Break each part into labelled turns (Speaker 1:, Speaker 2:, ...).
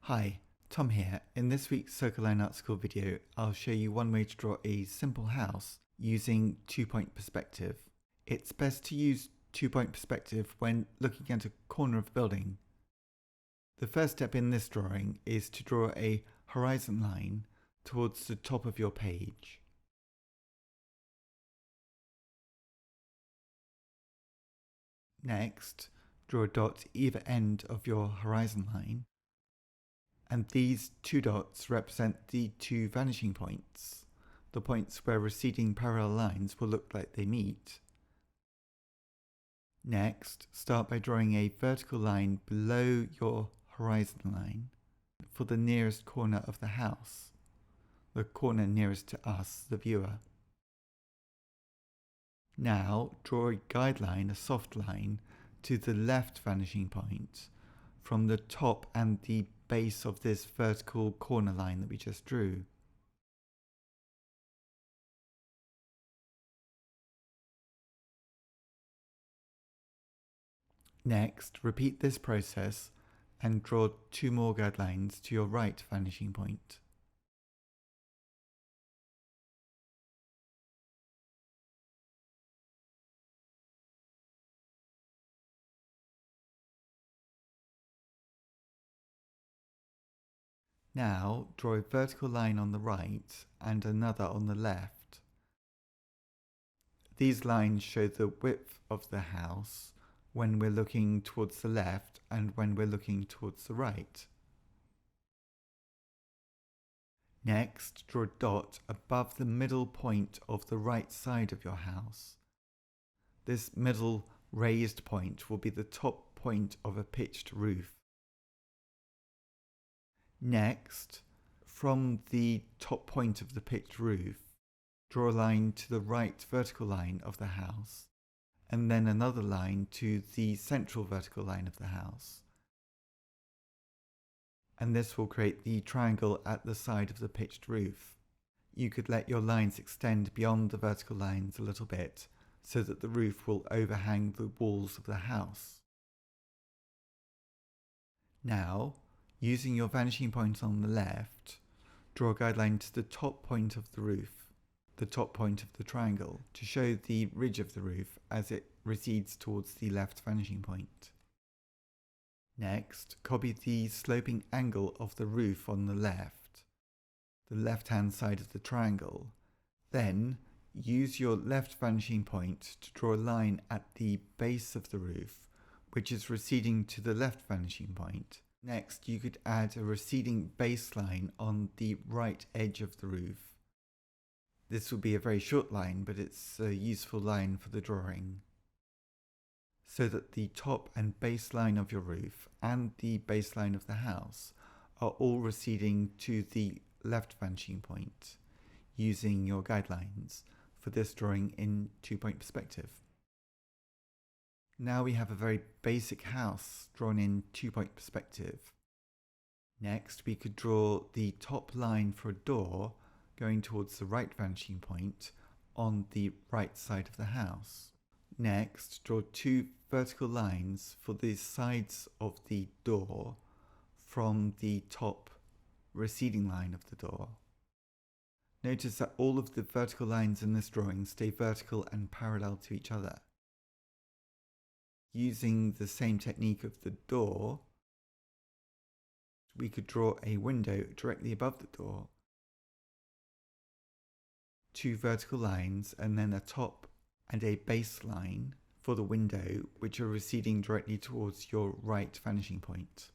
Speaker 1: Hi, Tom here. In this week's Circle Line Art School video, I'll show you one way to draw a simple house using two-point perspective. It's best to use two-point perspective when looking at a corner of a building. The first step in this drawing is to draw a horizon line towards the top of your page. Next, draw a dot either end of your horizon line. And these two dots represent the two vanishing points, the points where receding parallel lines will look like they meet. Next, start by drawing a vertical line below your horizon line for the nearest corner of the house, the corner nearest to us, the viewer. Now, draw a guideline, a soft line, to the left vanishing point from the top and the base of this vertical corner line that we just drew. Next, repeat this process and draw two more guidelines to your right vanishing point. Now, draw a vertical line on the right and another on the left. These lines show the width of the house when we're looking towards the left and when we're looking towards the right. Next, draw a dot above the middle point of the right side of your house. This middle raised point will be the top point of a pitched roof. Next, from the top point of the pitched roof, draw a line to the right vertical line of the house, and then another line to the central vertical line of the house. And this will create the triangle at the side of the pitched roof. You could let your lines extend beyond the vertical lines a little bit, so that the roof will overhang the walls of the house. Now, using your vanishing point on the left, draw a guideline to the top point of the roof, the top point of the triangle, to show the ridge of the roof as it recedes towards the left vanishing point. Next, copy the sloping angle of the roof on the left-hand side of the triangle. Then, use your left vanishing point to draw a line at the base of the roof, which is receding to the left vanishing point. Next, you could add a receding baseline on the right edge of the roof. This will be a very short line, but it's a useful line for the drawing, so that the top and base line of your roof and the baseline of the house are all receding to the left vanishing point, using your guidelines for this drawing in two-point perspective. Now we have a very basic house drawn in two-point perspective. Next, we could draw the top line for a door going towards the right vanishing point on the right side of the house. Next, draw two vertical lines for the sides of the door from the top receding line of the door. Notice that all of the vertical lines in this drawing stay vertical and parallel to each other. Using the same technique of the door, we could draw a window directly above the door, two vertical lines, and then a top and a base line for the window, which are receding directly towards your right vanishing point.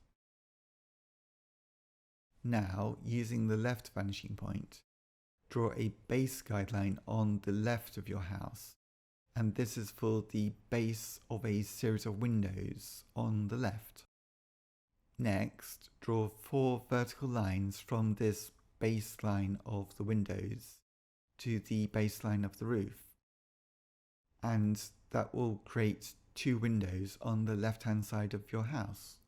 Speaker 1: Now, using the left vanishing point, draw a base guideline on the left of your house, and this is for the base of a series of windows on the left. Next, draw four vertical lines from this baseline of the windows to the baseline of the roof, and that will create two windows on the left-hand side of your house.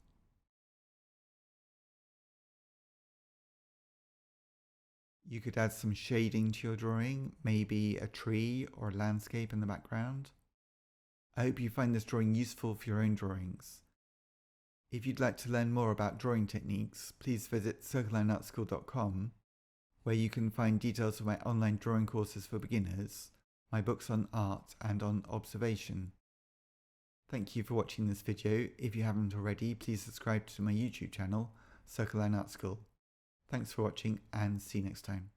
Speaker 1: You could add some shading to your drawing, maybe a tree or a landscape in the background. I hope you find this drawing useful for your own drawings. If you'd like to learn more about drawing techniques, please visit circlelineartschool.com, where you can find details of my online drawing courses for beginners, my books on art and on observation. Thank you for watching this video. If you haven't already, please subscribe to my YouTube channel, Circle Line Art School. Thanks for watching and see you next time.